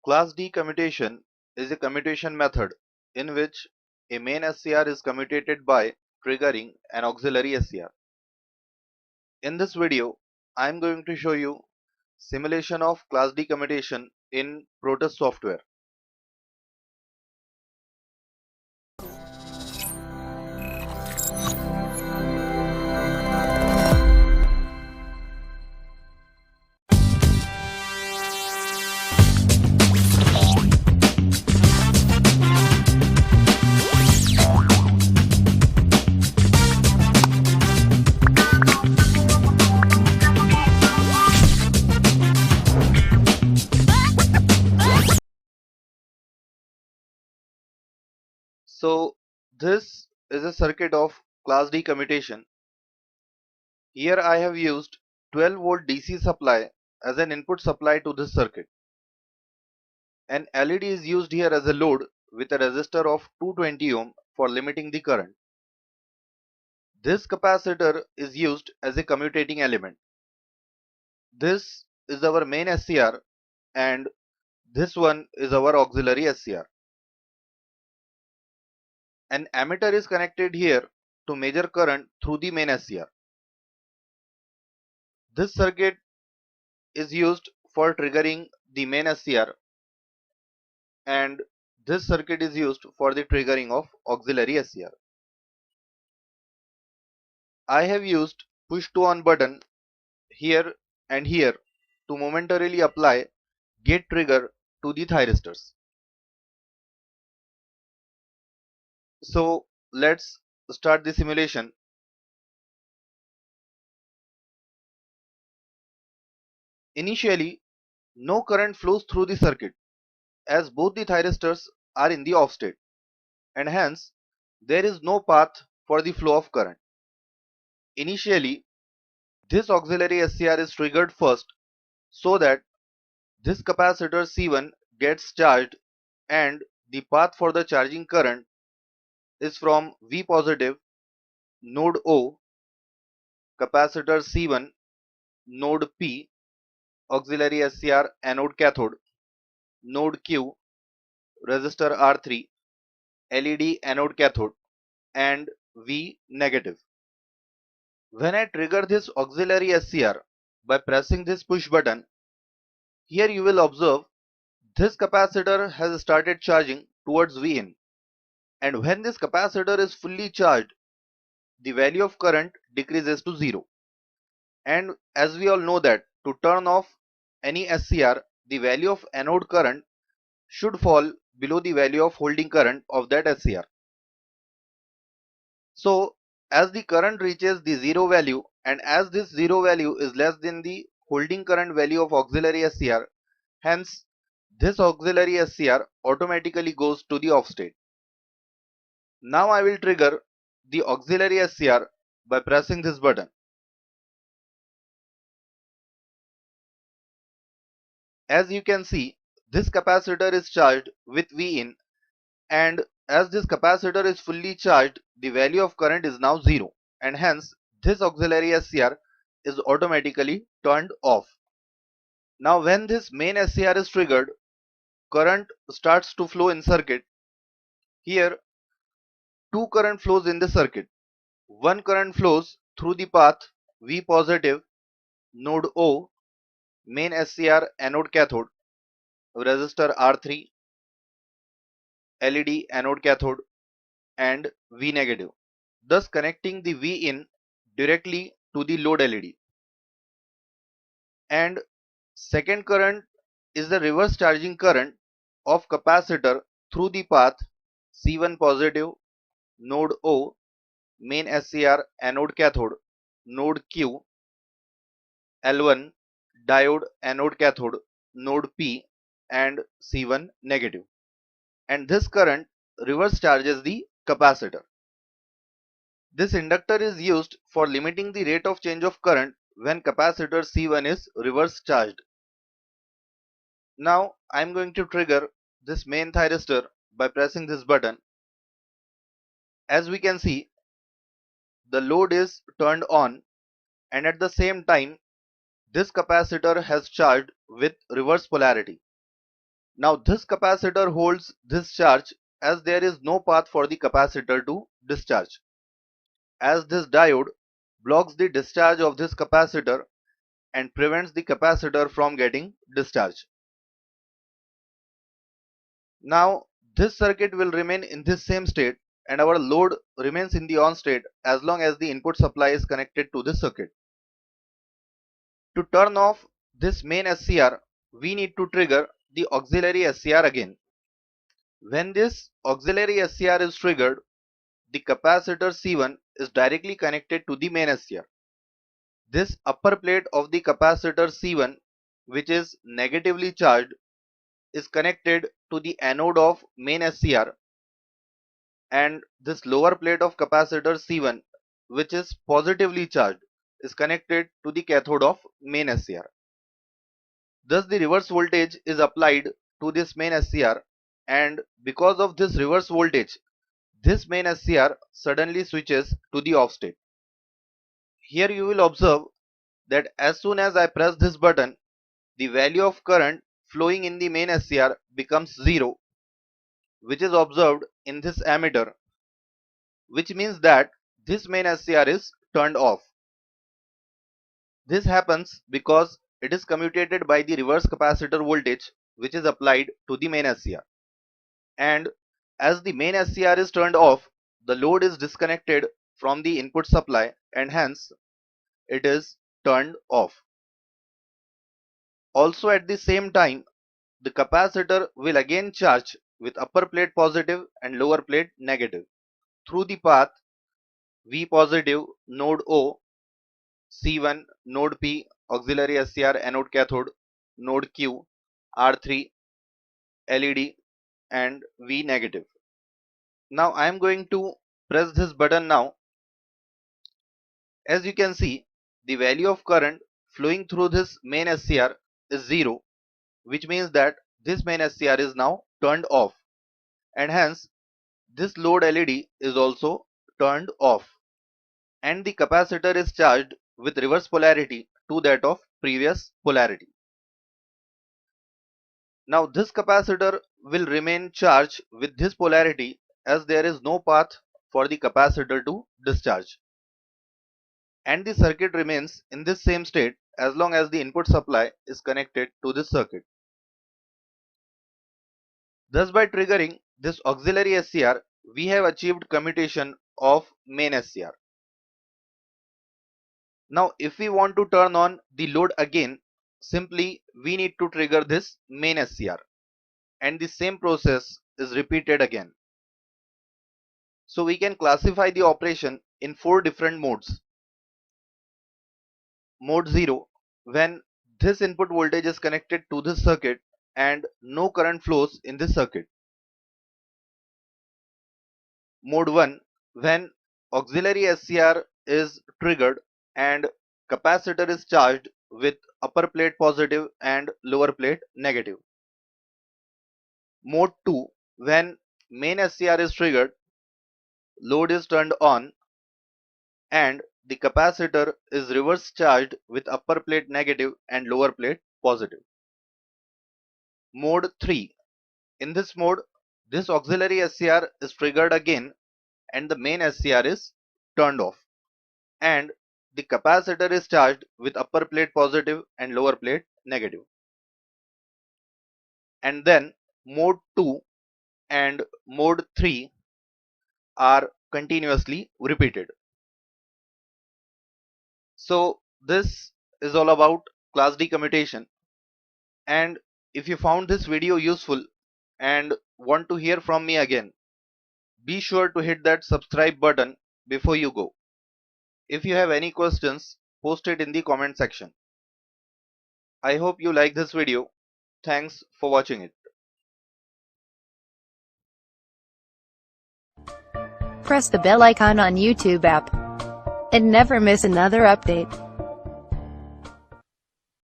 Class D commutation is a commutation method in which a main SCR is commutated by triggering an auxiliary SCR. In this video, I am going to show you simulation of Class D commutation in Protus software. So this is a circuit of Class D commutation. Here I have used 12 volt DC supply as an input supply to this circuit. An LED is used here as a load with a resistor of 220 ohm for limiting the current. This capacitor is used as a commutating element. This is our main SCR and this one is our auxiliary SCR. An ammeter is connected here to measure current through the main SCR. This circuit is used for triggering the main SCR and this circuit is used for the triggering of auxiliary SCR. I have used push to on button here and here to momentarily apply gate trigger to the thyristors. So let's start the simulation. Initially, no current flows through the circuit as both the thyristors are in the off state and hence there is no path for the flow of current. Initially, this auxiliary SCR is triggered first so that this capacitor C1 gets charged and the path for the charging current is from V positive node O, capacitor C1 node P, auxiliary SCR anode cathode, node Q, resistor R3, LED anode cathode and V negative. When I trigger this auxiliary SCR by pressing this push button, here you will observe this capacitor has started charging towards Vin, and when this capacitor is fully charged, the value of current decreases to 0. And as we all know that to turn off any SCR, the value of anode current should fall below the value of holding current of that SCR. So as the current reaches the 0 value and as this 0 value is less than the holding current value of auxiliary SCR, hence this auxiliary SCR automatically goes to the off state. Now I will trigger the auxiliary SCR by pressing this button. As you can see, this capacitor is charged with Vin, and as this capacitor is fully charged, the value of current is now 0 and hence this auxiliary SCR is automatically turned off. Now when this main SCR is triggered, current starts to flow in circuit. Here two current flows in the circuit. One current flows through the path V positive node O, main SCR anode cathode, resistor R3, LED anode cathode and V negative, thus connecting the V in directly to the load LED. And second current is the reverse charging current of capacitor through the path C1 positive node O, main SCR anode cathode, node Q, L1 diode anode cathode, node P and C1 negative, and this current reverse charges the capacitor. This inductor is used for limiting the rate of change of current when capacitor C1 is reverse charged. Now I am going to trigger this main thyristor by pressing this button. As we can see, the load is turned on and at the same time this capacitor has charged with reverse polarity. Now this capacitor holds this charge as there is no path for the capacitor to discharge, as this diode blocks the discharge of this capacitor and prevents the capacitor from getting discharged. Now this circuit will remain in this same state and our load remains in the on state as long as the input supply is connected to this circuit. To turn off this main SCR, we need to trigger the auxiliary SCR again. When this auxiliary SCR is triggered, the capacitor C1 is directly connected to the main SCR. This upper plate of the capacitor C1, which is negatively charged, is connected to the anode of main SCR, and this lower plate of capacitor C1, which is positively charged, is connected to the cathode of main SCR. Thus the reverse voltage is applied to this main SCR, and because of this reverse voltage, this main SCR suddenly switches to the off state. Here you will observe that as soon as I press this button, the value of current flowing in the main SCR becomes 0, which is observed in this ammeter, which means that this main SCR is turned off. This happens because it is commutated by the reverse capacitor voltage which is applied to the main SCR. And as the main SCR is turned off, the load is disconnected from the input supply and hence it is turned off. Also at the same time, the capacitor will again charge with upper plate positive and lower plate negative through the path V positive node O, C1 node P auxiliary SCR anode cathode, node Q, R3 LED and V negative. Now I am going to press this button now. As you can see, the value of current flowing through this main SCR is 0, which means that this main SCR is now turned off and hence this load LED is also turned off and the capacitor is charged with reverse polarity to that of previous polarity. Now this capacitor will remain charged with this polarity as there is no path for the capacitor to discharge, and the circuit remains in this same state as long as the input supply is connected to this circuit. Thus by triggering this auxiliary SCR, we have achieved commutation of main SCR. Now if we want to turn on the load again, simply we need to trigger this main SCR and the same process is repeated again. So we can classify the operation in 4 different modes. Mode 0, when this input voltage is connected to this circuit and no current flows in this circuit. Mode 1, when auxiliary SCR is triggered and capacitor is charged with upper plate positive and lower plate negative. Mode 2, when main SCR is triggered, load is turned on and the capacitor is reverse charged with upper plate negative and lower plate positive. Mode 3, in this mode, this auxiliary SCR is triggered again and the main SCR is turned off and the capacitor is charged with upper plate positive and lower plate negative. And then mode 2 and mode 3 are continuously repeated. So this is all about class D commutation, and if you found this video useful and want to hear from me again, be sure to hit that subscribe button before you go. If you have any questions, post it in the comment section. I hope you like this video. Thanks for watching it. Press the bell icon on YouTube app and never miss another update.